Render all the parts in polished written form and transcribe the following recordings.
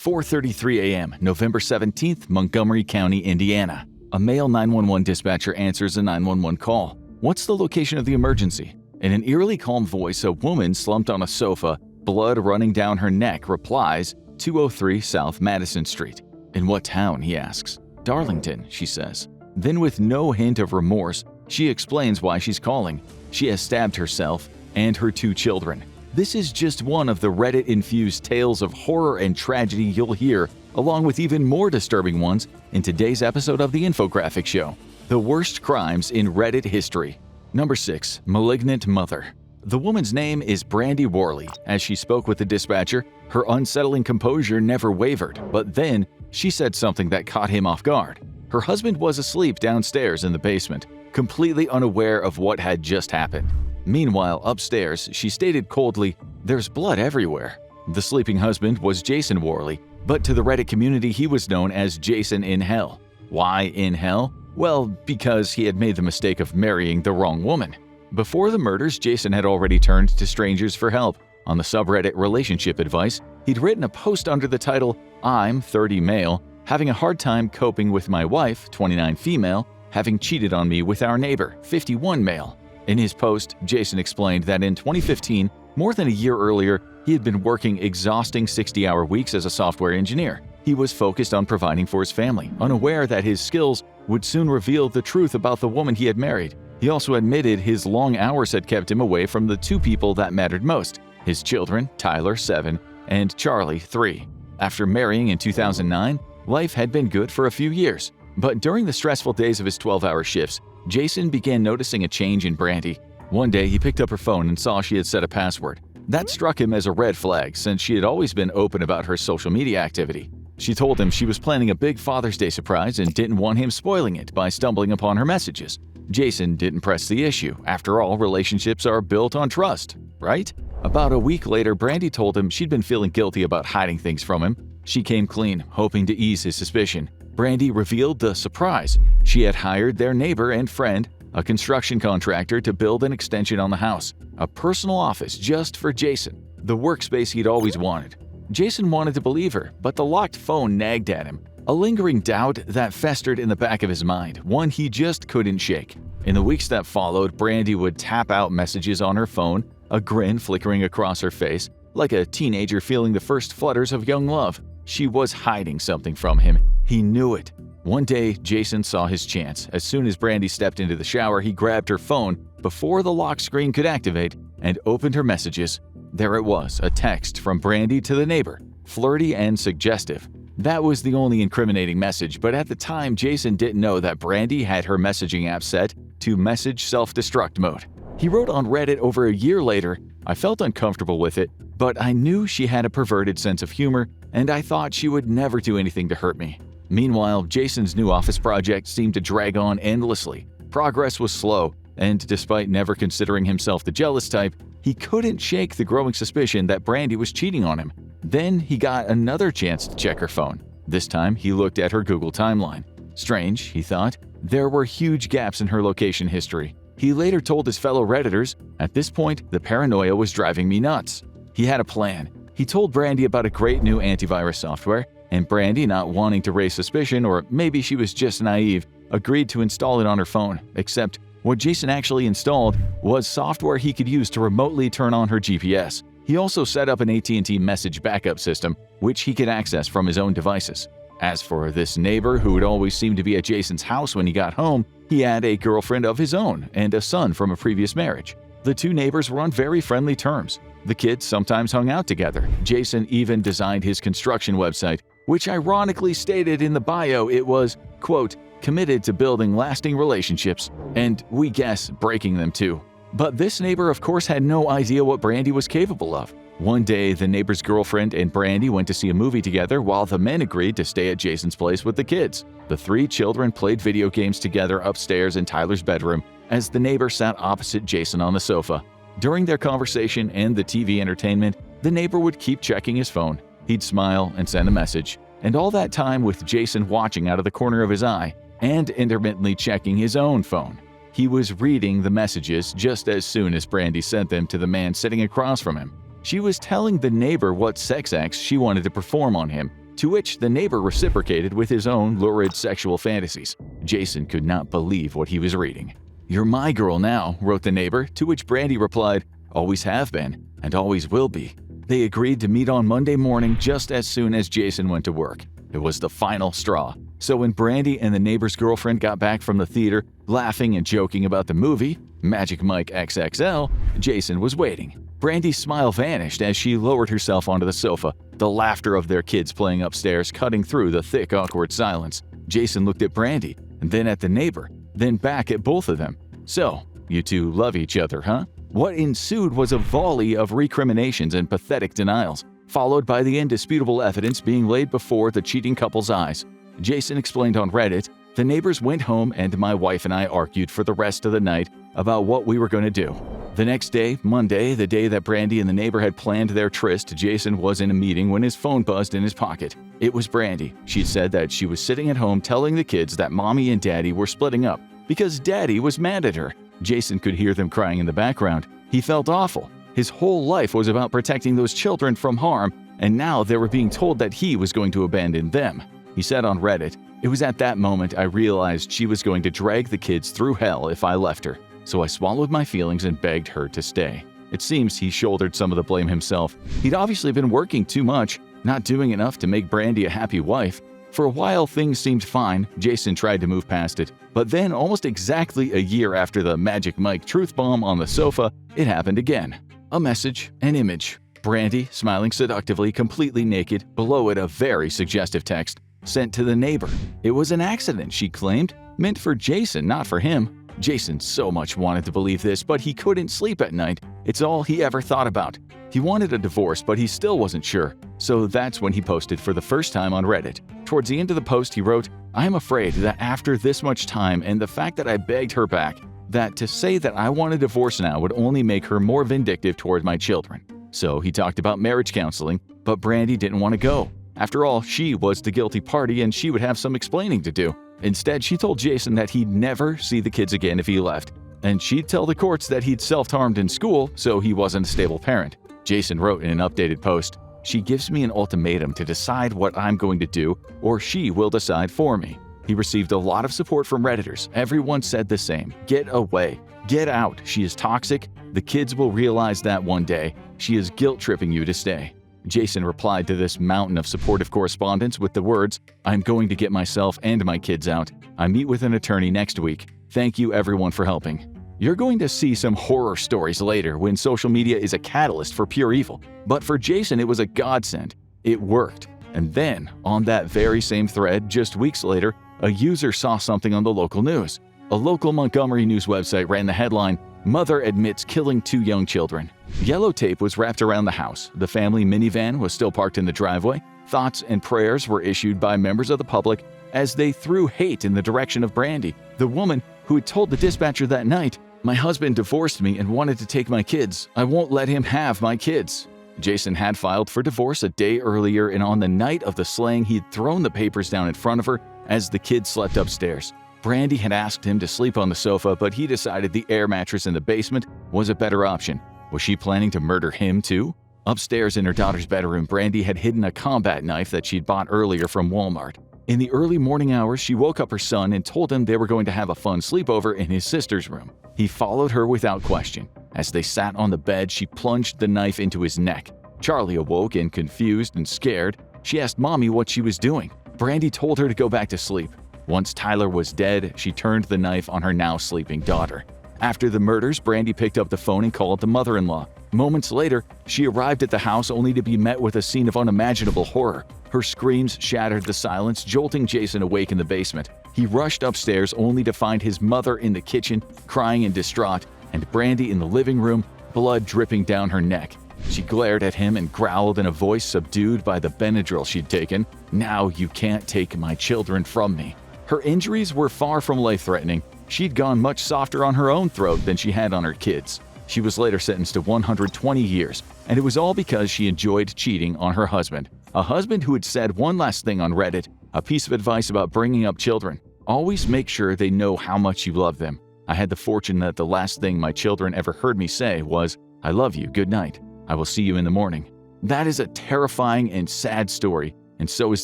4:33 a.m., November 17th, Montgomery County, Indiana. A male 911 dispatcher answers a 911 call. What's the location of the emergency? In an eerily calm voice, a woman slumped on a sofa, blood running down her neck, replies, 203 South Madison Street. In what town, he asks. Darlington, she says. Then with no hint of remorse, she explains why she's calling. She has stabbed herself and her 2 children. This is just one of the Reddit-infused tales of horror and tragedy you'll hear, along with even more disturbing ones in today's episode of The Infographic Show. The worst crimes in Reddit history. Number 6. Malignant Mother. The woman's name is Brandy Worley. As she spoke with the dispatcher, her unsettling composure never wavered, but then she said something that caught him off guard. Her husband was asleep downstairs in the basement, completely unaware of what had just happened. Meanwhile, upstairs, she stated coldly, "There's blood everywhere." The sleeping husband was Jason Worley, but to the Reddit community he was known as JasonInHell. Why in hell? Well, because he had made the mistake of marrying the wrong woman. Before the murders, Jason had already turned to strangers for help. On the subreddit Relationship Advice, he'd written a post under the title, "I'm 30 male, having a hard time coping with my wife, 29 female, having cheated on me with our neighbor, 51 male." In his post, Jason explained that in 2015, more than a year earlier, he had been working exhausting 60-hour weeks as a software engineer. He was focused on providing for his family, unaware that his skills would soon reveal the truth about the woman he had married. He also admitted his long hours had kept him away from the 2 people that mattered most, his children, Tyler, 7, and Charlie, 3. After marrying in 2009, life had been good for a few years. But during the stressful days of his 12-hour shifts, Jason began noticing a change in Brandy. One day, he picked up her phone and saw she had set a password. That struck him as a red flag since she had always been open about her social media activity. She told him she was planning a big Father's Day surprise and didn't want him spoiling it by stumbling upon her messages. Jason didn't press the issue. After all, relationships are built on trust, right? About a week later, Brandy told him she'd been feeling guilty about hiding things from him. She came clean, hoping to ease his suspicion. Brandy revealed the surprise. She had hired their neighbor and friend, a construction contractor, to build an extension on the house, a personal office just for Jason, the workspace he'd always wanted. Jason wanted to believe her, but the locked phone nagged at him, a lingering doubt that festered in the back of his mind, one he just couldn't shake. In the weeks that followed, Brandy would tap out messages on her phone, a grin flickering across her face, like a teenager feeling the first flutters of young love. She was hiding something from him. He knew it. One day, Jason saw his chance. As soon as Brandy stepped into the shower, he grabbed her phone before the lock screen could activate and opened her messages. There it was, a text from Brandy to the neighbor, flirty and suggestive. That was the only incriminating message, but at the time, Jason didn't know that Brandy had her messaging app set to message self-destruct mode. He wrote on Reddit over a year later, "I felt uncomfortable with it, but I knew she had a perverted sense of humor, and I thought she would never do anything to hurt me." Meanwhile, Jason's new office project seemed to drag on endlessly. Progress was slow, and despite never considering himself the jealous type, he couldn't shake the growing suspicion that Brandy was cheating on him. Then he got another chance to check her phone. This time, he looked at her Google timeline. Strange, he thought. There were huge gaps in her location history. He later told his fellow Redditors, "At this point, the paranoia was driving me nuts." He had a plan. He told Brandy about a great new antivirus software, and Brandy, not wanting to raise suspicion, or maybe she was just naive, agreed to install it on her phone. Except what Jason actually installed was software he could use to remotely turn on her GPS. He also set up an AT&T message backup system, which he could access from his own devices. As for this neighbor who would always seem to be at Jason's house when he got home, he had a girlfriend of his own and a son from a previous marriage. The 2 neighbors were on very friendly terms. The kids sometimes hung out together. Jason even designed his construction website, which ironically stated in the bio it was, quote, "committed to building lasting relationships," and we guess breaking them too. But this neighbor of course had no idea what Brandy was capable of. One day, the neighbor's girlfriend and Brandy went to see a movie together while the men agreed to stay at Jason's place with the kids. The 3 children played video games together upstairs in Tyler's bedroom as the neighbor sat opposite Jason on the sofa. During their conversation and the TV entertainment, the neighbor would keep checking his phone. He'd smile and send a message, and all that time with Jason watching out of the corner of his eye and intermittently checking his own phone. He was reading the messages just as soon as Brandy sent them to the man sitting across from him. She was telling the neighbor what sex acts she wanted to perform on him, to which the neighbor reciprocated with his own lurid sexual fantasies. Jason could not believe what he was reading. "You're my girl now," wrote the neighbor, to which Brandy replied, "Always have been, and always will be." They agreed to meet on Monday morning just as soon as Jason went to work. It was the final straw. So when Brandy and the neighbor's girlfriend got back from the theater, laughing and joking about the movie, Magic Mike XXL, Jason was waiting. Brandy's smile vanished as she lowered herself onto the sofa, the laughter of their kids playing upstairs cutting through the thick, awkward silence. Jason looked at Brandy, and then at the neighbor, then back at both of them. "So, you two love each other, huh?" What ensued was a volley of recriminations and pathetic denials, followed by the indisputable evidence being laid before the cheating couple's eyes. Jason explained on Reddit, "The neighbors went home and my wife and I argued for the rest of the night about what we were going to do. The next day, Monday, the day that Brandy and the neighbor had planned their tryst, Jason was in a meeting when his phone buzzed in his pocket. It was Brandy. She said that she was sitting at home telling the kids that Mommy and Daddy were splitting up because Daddy was mad at her." Jason could hear them crying in the background. He felt awful. His whole life was about protecting those children from harm, and now they were being told that he was going to abandon them. He said on Reddit, "It was at that moment I realized she was going to drag the kids through hell if I left her. So I swallowed my feelings and begged her to stay." It seems he shouldered some of the blame himself. He'd obviously been working too much, not doing enough to make Brandy a happy wife. For a while, things seemed fine. Jason tried to move past it. But then, almost exactly a year after the Magic Mike truth bomb on the sofa, it happened again. A message, an image. Brandy, smiling seductively, completely naked, below it a very suggestive text, sent to the neighbor. It was an accident, she claimed, meant for Jason, not for him. Jason so much wanted to believe this, but he couldn't sleep at night. It's all he ever thought about. He wanted a divorce, but he still wasn't sure. So that's when he posted for the first time on Reddit. Towards the end of the post, he wrote, "I am afraid that after this much time and the fact that I begged her back, that to say that I want a divorce now would only make her more vindictive toward my children." So he talked about marriage counseling, but Brandy didn't want to go. After all, she was the guilty party and she would have some explaining to do. Instead, she told Jason that he'd never see the kids again if he left, and she'd tell the courts that he'd self-harmed in school, so he wasn't a stable parent. Jason wrote in an updated post, "She gives me an ultimatum to decide what I'm going to do, or she will decide for me." He received a lot of support from Redditors. Everyone said the same. "Get away. Get out. She is toxic. The kids will realize that one day. She is guilt-tripping you to stay." Jason replied to this mountain of supportive correspondence with the words, "I'm going to get myself and my kids out. I meet with an attorney next week. Thank you everyone for helping." You're going to see some horror stories later when social media is a catalyst for pure evil. But for Jason, it was a godsend. It worked. And then, on that very same thread, just weeks later, a user saw something on the local news. A local Montgomery news website ran the headline, "Mother admits killing 2 young children." Yellow tape was wrapped around the house. The family minivan was still parked in the driveway. Thoughts and prayers were issued by members of the public as they threw hate in the direction of Brandy, the woman who had told the dispatcher that night, "My husband divorced me and wanted to take my kids. I won't let him have my kids." Jason had filed for divorce a day earlier, and on the night of the slaying, he'd thrown the papers down in front of her as the kids slept upstairs. Brandy had asked him to sleep on the sofa, but he decided the air mattress in the basement was a better option. Was she planning to murder him too? Upstairs in her daughter's bedroom, Brandy had hidden a combat knife that she'd bought earlier from Walmart. In the early morning hours, she woke up her son and told him they were going to have a fun sleepover in his sister's room. He followed her without question. As they sat on the bed, she plunged the knife into his neck. Charlie awoke and, confused and scared, she asked Mommy what she was doing. Brandy told her to go back to sleep. Once Tyler was dead, she turned the knife on her now sleeping daughter. After the murders, Brandy picked up the phone and called the mother-in-law. Moments later, she arrived at the house only to be met with a scene of unimaginable horror. Her screams shattered the silence, jolting Jason awake in the basement. He rushed upstairs only to find his mother in the kitchen, crying and distraught, and Brandy in the living room, blood dripping down her neck. She glared at him and growled in a voice subdued by the Benadryl she'd taken, "Now you can't take my children from me." Her injuries were far from life-threatening. She'd gone much softer on her own throat than she had on her kids. She was later sentenced to 120 years, and it was all because she enjoyed cheating on her husband. A husband who had said one last thing on Reddit, a piece of advice about bringing up children. Always make sure they know how much you love them. I had the fortune that the last thing my children ever heard me say was, "I love you, good night. I will see you in the morning." That is a terrifying and sad story, and so is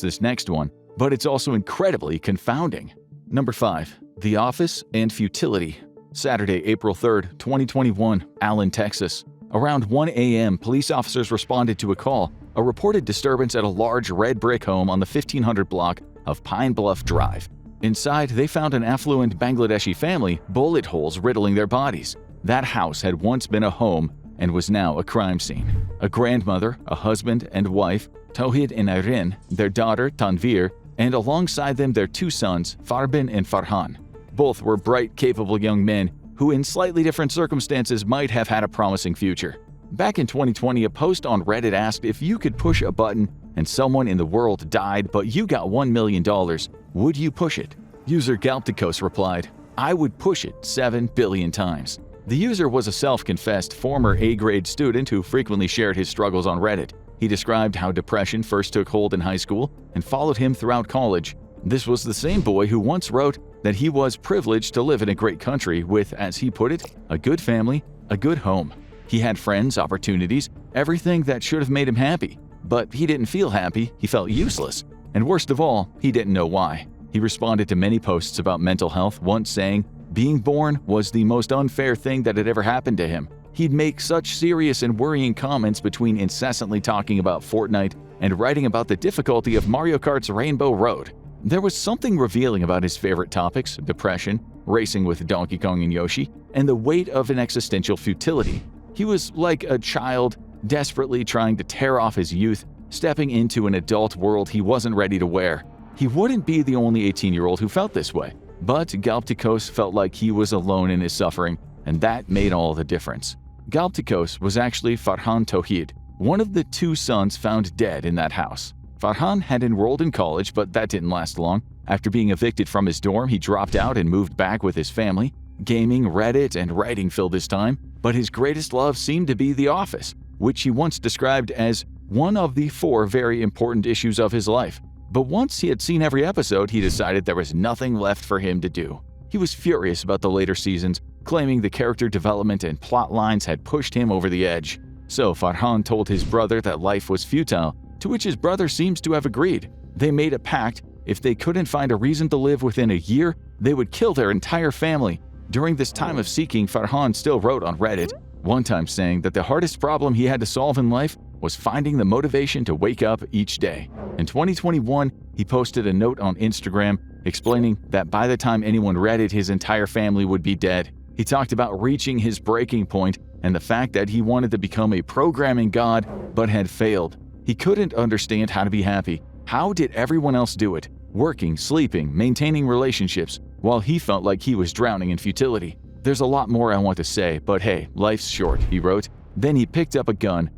this next one, but it's also incredibly confounding. Number 5. The Office and Futility. Saturday, April 3rd, 2021, Allen, Texas. Around 1 a.m., police officers responded to a reported disturbance at a large red brick home on the 1500 block of Pine Bluff Drive. Inside, they found an affluent Bangladeshi family, bullet holes riddling their bodies. That house had once been a home and was now a crime scene. A grandmother, a husband and wife, Tawhid and Irene, their daughter, Tanvir, and alongside them their 2 sons, Farbin and Farhan. Both were bright, capable young men who in slightly different circumstances might have had a promising future. Back in 2020, a post on Reddit asked if you could push a button and someone in the world died but you got $1 million, would you push it? User Galpticos replied, "I would push it 7 billion times." The user was a self-confessed former A-grade student who frequently shared his struggles on Reddit. He described how depression first took hold in high school and followed him throughout college. This was the same boy who once wrote that he was privileged to live in a great country with, as he put it, a good family, a good home. He had friends, opportunities, everything that should have made him happy. But he didn't feel happy, he felt useless. And worst of all, he didn't know why. He responded to many posts about mental health, once saying, being born was the most unfair thing that had ever happened to him. He'd make such serious and worrying comments between incessantly talking about Fortnite and writing about the difficulty of Mario Kart's Rainbow Road. There was something revealing about his favorite topics, depression, racing with Donkey Kong and Yoshi, and the weight of an existential futility. He was like a child, desperately trying to tear off his youth, stepping into an adult world he wasn't ready to wear. He wouldn't be the only 18-year-old who felt this way, but Galpticos felt like he was alone in his suffering, and that made all the difference. Galpticos was actually Farhan Tawhid, one of the 2 sons found dead in that house. Farhan had enrolled in college, but that didn't last long. After being evicted from his dorm, he dropped out and moved back with his family. Gaming, Reddit, and writing filled his time, but his greatest love seemed to be The Office, which he once described as one of the 4 very important issues of his life. But once he had seen every episode, he decided there was nothing left for him to do. He was furious about the later seasons, claiming the character development and plot lines had pushed him over the edge. So Farhan told his brother that life was futile, to which his brother seems to have agreed. They made a pact: if they couldn't find a reason to live within a year, they would kill their entire family. During this time of seeking, Farhan still wrote on Reddit, one time saying that the hardest problem he had to solve in life was finding the motivation to wake up each day. In 2021, he posted a note on Instagram explaining that by the time anyone read it, his entire family would be dead. He talked about reaching his breaking point and the fact that he wanted to become a programming god but had failed. He couldn't understand how to be happy. How did everyone else do it? Working, sleeping, maintaining relationships, while he felt like he was drowning in futility. There's a lot more I want to say, but hey, life's short, he wrote. Then he picked up a gun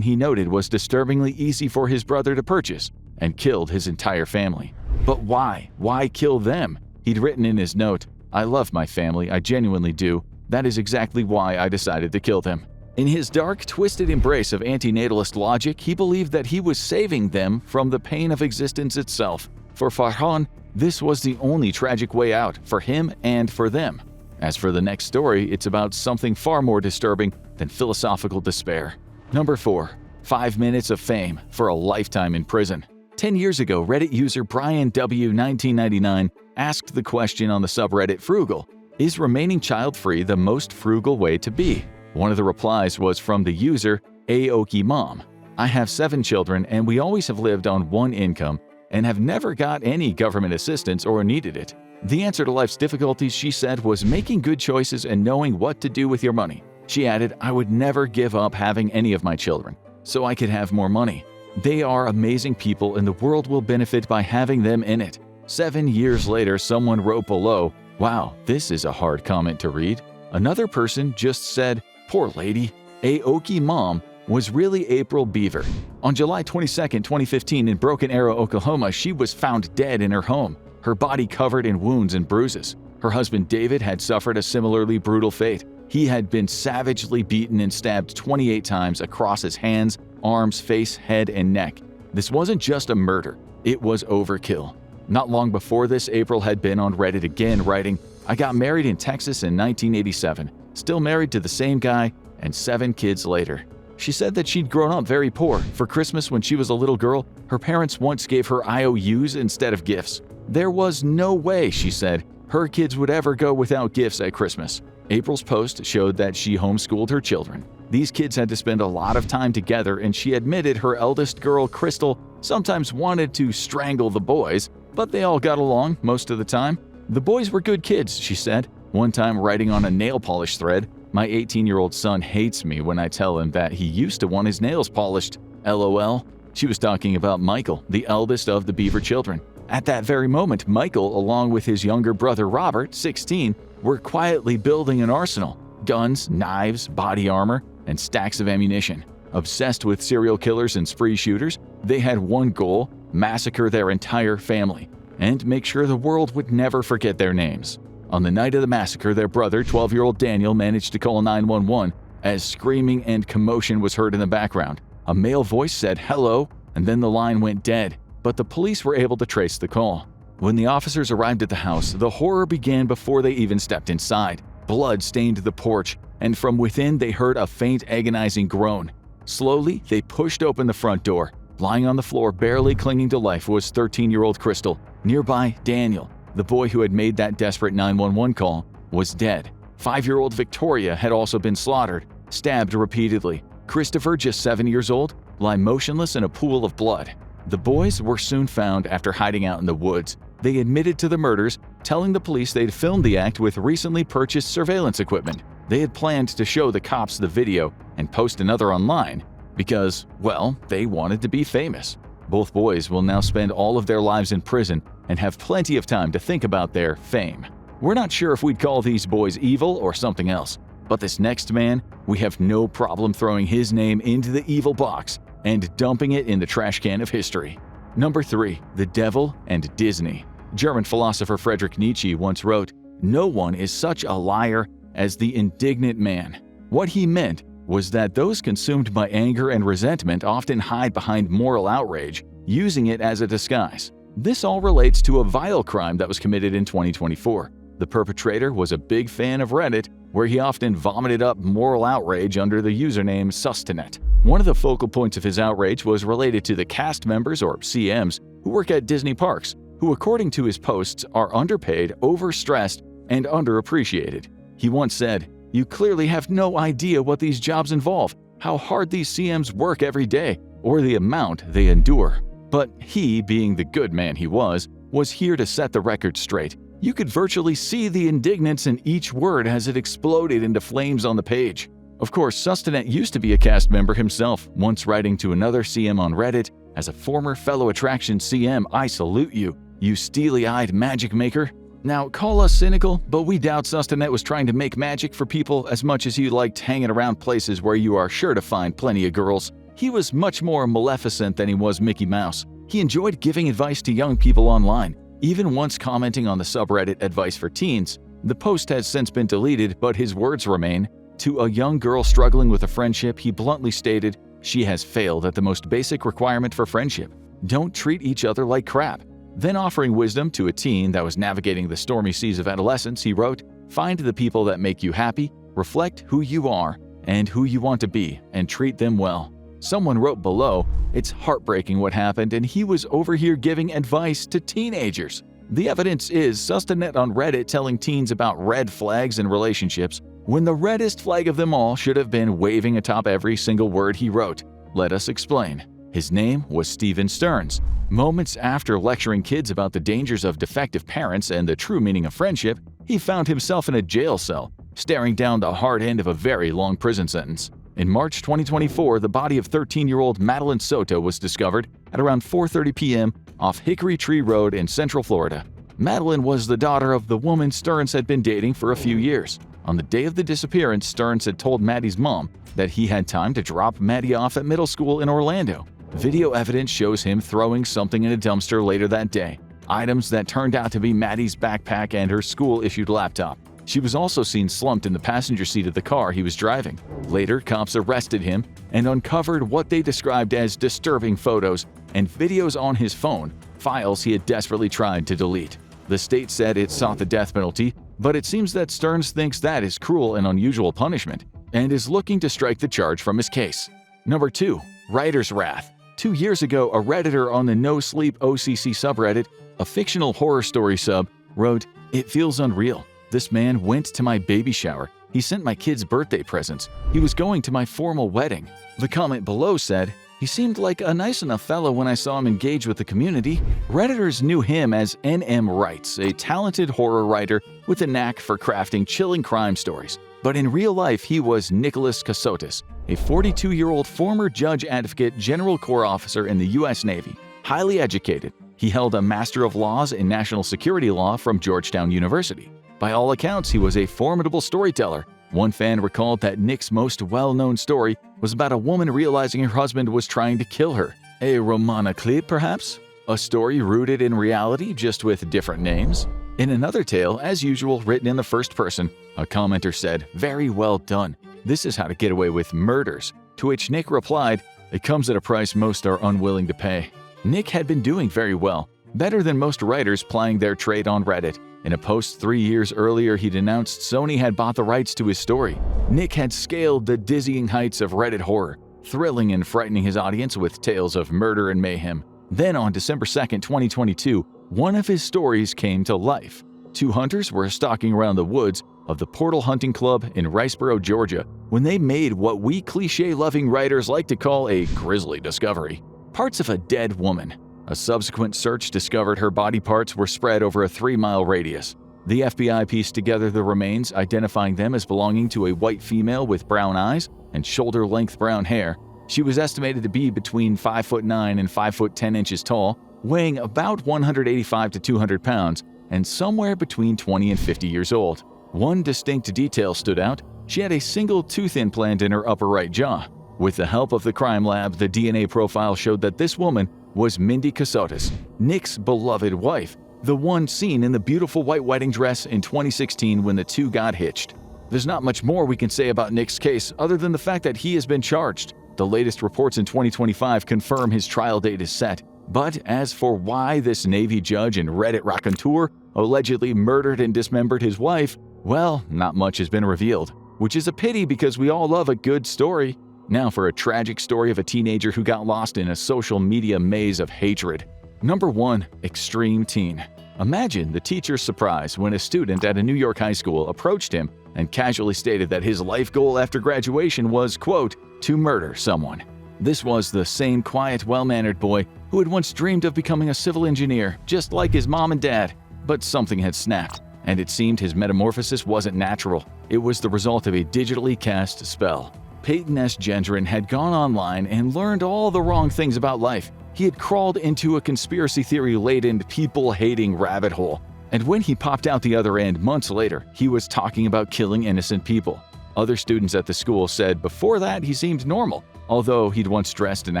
he noted was disturbingly easy for his brother to purchase, and killed his entire family. But why? Why kill them? He'd written in his note, "I love my family, I genuinely do. That is exactly why I decided to kill them." In his dark, twisted embrace of antinatalist logic, he believed that he was saving them from the pain of existence itself. For Farhan, this was the only tragic way out, for him and for them. As for the next story, it's about something far more disturbing than philosophical despair. Number 4. 5 minutes of fame for a lifetime in prison. 10 years ago, Reddit user Brian W. 1999 asked the question on the subreddit Frugal, "Is remaining child-free the most frugal way to be?" One of the replies was from the user Aoki Mom. "I have 7 children and we always have lived on one income and have never got any government assistance or needed it. The answer to life's difficulties," she said, "was making good choices and knowing what to do with your money." She added, "I would never give up having any of my children, so I could have more money. They are amazing people and the world will benefit by having them in it." 7 years later, someone wrote below, "Wow, this is a hard comment to read." Another person just said, "Poor lady." Aoki Mom was really April Beaver. On July 22, 2015, in Broken Arrow, Oklahoma, she was found dead in her home, her body covered in wounds and bruises. Her husband David had suffered a similarly brutal fate. He had been savagely beaten and stabbed 28 times across his hands, arms, face, head, and neck. This wasn't just a murder, it was overkill. Not long before this, April had been on Reddit again, writing, "I got married in Texas in 1987, still married to the same guy, and 7 kids later." She said that she'd grown up very poor. For Christmas when she was a little girl, her parents once gave her IOUs instead of gifts. There was no way, she said, her kids would ever go without gifts at Christmas. April's post showed that she homeschooled her children. These kids had to spend a lot of time together, and she admitted her eldest girl, Crystal, sometimes wanted to strangle the boys, but they all got along most of the time. The boys were good kids, she said, one time writing on a nail polish thread, "My 18-year-old son hates me when I tell him that he used to want his nails polished. LOL." She was talking about Michael, the eldest of the Beaver children. At that very moment, Michael, along with his younger brother Robert, 16, were quietly building an arsenal: guns, knives, body armor, and stacks of ammunition. Obsessed with serial killers and spree shooters, they had one goal: massacre their entire family and make sure the world would never forget their names. On the night of the massacre, their brother, 12-year-old Daniel, managed to call 911 as screaming and commotion was heard in the background. A male voice said hello, and then the line went dead, but the police were able to trace the call. When the officers arrived at the house, the horror began before they even stepped inside. Blood stained the porch, and from within they heard a faint, agonizing groan. Slowly, they pushed open the front door. Lying on the floor, barely clinging to life, was 13-year-old Crystal. Nearby, Daniel, the boy who had made that desperate 911 call, was dead. 5-year-old Victoria had also been slaughtered, stabbed repeatedly. Christopher, just 7 years old, lay motionless in a pool of blood. The boys were soon found after hiding out in the woods. They admitted to the murders, telling the police they'd filmed the act with recently purchased surveillance equipment. They had planned to show the cops the video and post another online because, well, they wanted to be famous. Both boys will now spend all of their lives in prison and have plenty of time to think about their fame. We're not sure if we'd call these boys evil or something else, but this next man, we have no problem throwing his name into the evil box and dumping it in the trash can of history. Number 3. The Devil and Disney. German philosopher Friedrich Nietzsche once wrote, "No one is such a liar as the indignant man." What he meant was that those consumed by anger and resentment often hide behind moral outrage, using it as a disguise. This all relates to a vile crime that was committed in 2024. The perpetrator was a big fan of Reddit, where he often vomited up moral outrage under the username Sustanet. One of the focal points of his outrage was related to the cast members, or CMs, who work at Disney parks, who according to his posts are underpaid, overstressed, and underappreciated. He once said, "You clearly have no idea what these jobs involve, how hard these CMs work every day, or the amount they endure." But he, being the good man he was here to set the record straight. You could virtually see the indignance in each word as it exploded into flames on the page. Of course, Sustanet used to be a cast member himself, once writing to another CM on Reddit, "As a former fellow attraction CM, I salute you, you steely-eyed magic maker." Now, call us cynical, but we doubt Sustanet was trying to make magic for people as much as he liked hanging around places where you are sure to find plenty of girls. He was much more Maleficent than he was Mickey Mouse. He enjoyed giving advice to young people online, even once commenting on the subreddit Advice for Teens. The post has since been deleted, but his words remain. To a young girl struggling with a friendship, he bluntly stated, "She has failed at the most basic requirement for friendship. Don't treat each other like crap." Then offering wisdom to a teen that was navigating the stormy seas of adolescence, he wrote, "Find the people that make you happy, reflect who you are and who you want to be, and treat them well." Someone wrote below, "It's heartbreaking what happened, and he was over here giving advice to teenagers." The evidence is Sustanet on Reddit telling teens about red flags in relationships, when the reddest flag of them all should have been waving atop every single word he wrote. Let us explain. His name was Steven Stearns. Moments after lecturing kids about the dangers of defective parents and the true meaning of friendship, he found himself in a jail cell, staring down the hard end of a very long prison sentence. In March 2024, the body of 13-year-old Madeline Soto was discovered at around 4:30 p.m. off Hickory Tree Road in Central Florida. Madeline was the daughter of the woman Stearns had been dating for a few years. On the day of the disappearance, Stearns had told Maddie's mom that he had time to drop Maddie off at middle school in Orlando. Video evidence shows him throwing something in a dumpster later that day, items that turned out to be Maddie's backpack and her school-issued laptop. She was also seen slumped in the passenger seat of the car he was driving. Later, cops arrested him and uncovered what they described as disturbing photos and videos on his phone, files he had desperately tried to delete. The state said it sought the death penalty, but it seems that Stearns thinks that is cruel and unusual punishment and is looking to strike the charge from his case. Number 2. Writer's Wrath. 2 years ago, a Redditor on the No Sleep OCC subreddit, a fictional horror story sub, wrote, "It feels unreal. This man went to my baby shower. He sent my kids birthday presents. He was going to my formal wedding." The comment below said, "He seemed like a nice enough fellow when I saw him engage with the community." Redditors knew him as N.M. Wrights, a talented horror writer with a knack for crafting chilling crime stories. But in real life, he was Nicholas Kasotis, a 42-year-old former judge advocate general corps officer in the U.S. Navy. Highly educated, he held a Master of Laws in National Security Law from Georgetown University. By all accounts, he was a formidable storyteller. One fan recalled that Nick's most well-known story was about a woman realizing her husband was trying to kill her. A Romana clip, perhaps? A story rooted in reality, just with different names? In another tale, as usual, written in the first person, a commenter said, "Very well done. This is how to get away with murders." To which Nick replied, "It comes at a price most are unwilling to pay." Nick had been doing very well, better than most writers plying their trade on Reddit. In a post 3 years earlier, he'd announced Sony had bought the rights to his story. Nick had scaled the dizzying heights of Reddit horror, thrilling and frightening his audience with tales of murder and mayhem. Then on December 2, 2022, one of his stories came to life. Two hunters were stalking around the woods of the Portal Hunting Club in Riceboro, Georgia, when they made what we cliché-loving writers like to call a grisly discovery: parts of a dead woman. A subsequent search discovered her body parts were spread over a 3-mile radius. The FBI pieced together the remains, identifying them as belonging to a white female with brown eyes and shoulder-length brown hair. She was estimated to be between 5'9" and 5'10" inches tall, weighing about 185 to 200 pounds, and somewhere between 20 and 50 years old. One distinct detail stood out: she had a single tooth implant in her upper right jaw. With the help of the crime lab, the DNA profile showed that this woman was Mindy Kasotis, Nick's beloved wife, the one seen in the beautiful white wedding dress in 2016 when the two got hitched. There's not much more we can say about Nick's case other than the fact that he has been charged. The latest reports in 2025 confirm his trial date is set. But as for why this Navy judge and Reddit raconteur allegedly murdered and dismembered his wife, well, not much has been revealed. Which is a pity because we all love a good story. Now for a tragic story of a teenager who got lost in a social media maze of hatred. Number 1. Extreme Teen. Imagine the teacher's surprise when a student at a New York high school approached him and casually stated that his life goal after graduation was, quote, to murder someone. This was the same quiet, well-mannered boy who had once dreamed of becoming a civil engineer, just like his mom and dad. But something had snapped, and it seemed his metamorphosis wasn't natural. It was the result of a digitally cast spell. Peyton S. Gendron had gone online and learned all the wrong things about life. He had crawled into a conspiracy theory-laden, people-hating rabbit hole. And when he popped out the other end months later, he was talking about killing innocent people. Other students at the school said before that he seemed normal, although he'd once dressed in a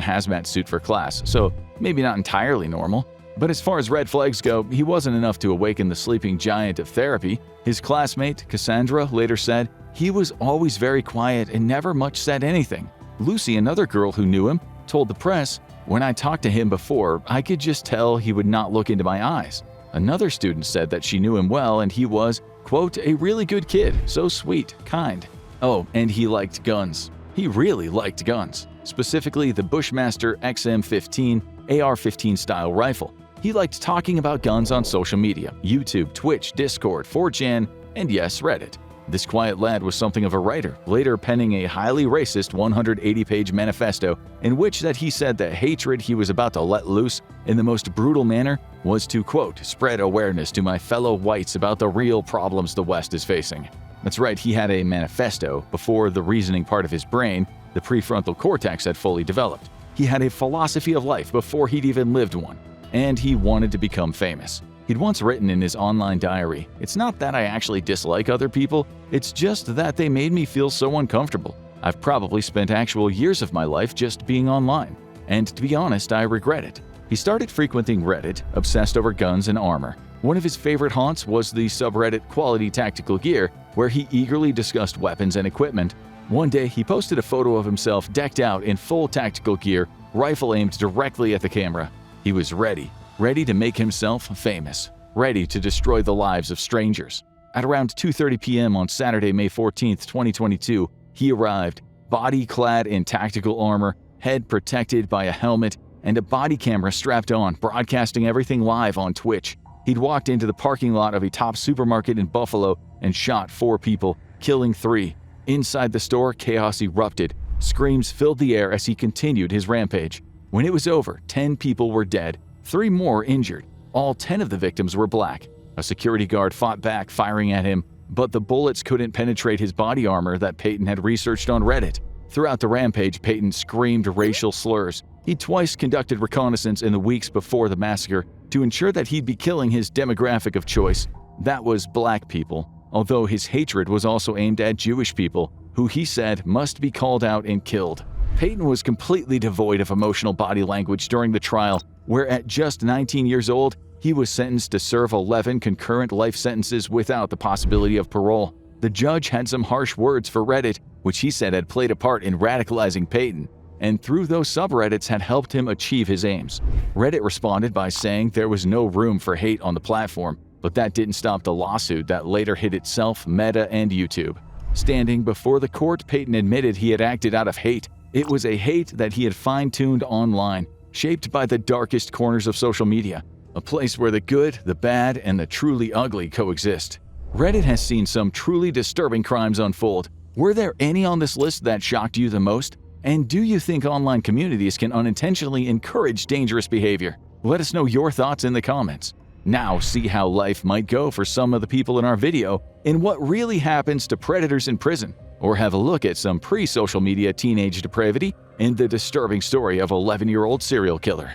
hazmat suit for class, so maybe not entirely normal. But as far as red flags go, he wasn't enough to awaken the sleeping giant of therapy. His classmate, Cassandra, later said, he was always very quiet and never much said anything. Lucy, another girl who knew him, told the press, when I talked to him before, I could just tell he would not look into my eyes. Another student said that she knew him well and he was, quote, a really good kid, so sweet, kind. Oh, and he liked guns. He really liked guns, specifically the Bushmaster XM15 AR-15 style rifle. He liked talking about guns on social media, YouTube, Twitch, Discord, 4chan, and yes, Reddit. This quiet lad was something of a writer, later penning a highly racist 180-page manifesto in which that he said the hatred he was about to let loose in the most brutal manner was to, quote, spread awareness to my fellow whites about the real problems the West is facing. That's right, he had a manifesto before the reasoning part of his brain, the prefrontal cortex, had fully developed. He had a philosophy of life before he'd even lived one, and he wanted to become famous. He'd once written in his online diary, "It's not that I actually dislike other people, it's just that they made me feel so uncomfortable. I've probably spent actual years of my life just being online, and to be honest, I regret it." He started frequenting Reddit, obsessed over guns and armor. One of his favorite haunts was the subreddit Quality Tactical Gear, where he eagerly discussed weapons and equipment. One day, he posted a photo of himself decked out in full tactical gear, rifle aimed directly at the camera. He was ready to make himself famous, ready to destroy the lives of strangers. At around 2:30 p.m. on Saturday, May 14, 2022, he arrived. body clad in tactical armor, head protected by a helmet, and a body camera strapped on, broadcasting everything live on Twitch. He'd walked into the parking lot of a top supermarket in Buffalo and shot 4 people, killing 3. Inside the store, chaos erupted. Screams filled the air as he continued his rampage. When it was over, 10 people were dead, 3 more injured. All 10 of the victims were black. A security guard fought back, firing at him, but the bullets couldn't penetrate his body armor that Payton had researched on Reddit. Throughout the rampage, Payton screamed racial slurs. He twice conducted reconnaissance in the weeks before the massacre to ensure that he'd be killing his demographic of choice. That was black people, although his hatred was also aimed at Jewish people, who he said must be called out and killed. Payton was completely devoid of emotional body language during the trial, where at just 19 years old, he was sentenced to serve 11 concurrent life sentences without the possibility of parole. The judge had some harsh words for Reddit, which he said had played a part in radicalizing Payton, and through those subreddits had helped him achieve his aims. Reddit responded by saying there was no room for hate on the platform, but that didn't stop the lawsuit that later hit itself, Meta, and YouTube. Standing before the court, Payton admitted he had acted out of hate. It was a hate that he had fine-tuned online, shaped by the darkest corners of social media, a place where the good, the bad, and the truly ugly coexist. Reddit has seen some truly disturbing crimes unfold. Were there any on this list that shocked you the most? And do you think online communities can unintentionally encourage dangerous behavior? Let us know your thoughts in the comments. Now see how life might go for some of the people in our video and what really happens to predators in prison. Or have a look at some pre-social media teenage depravity and the disturbing story of 11-year-old serial killer.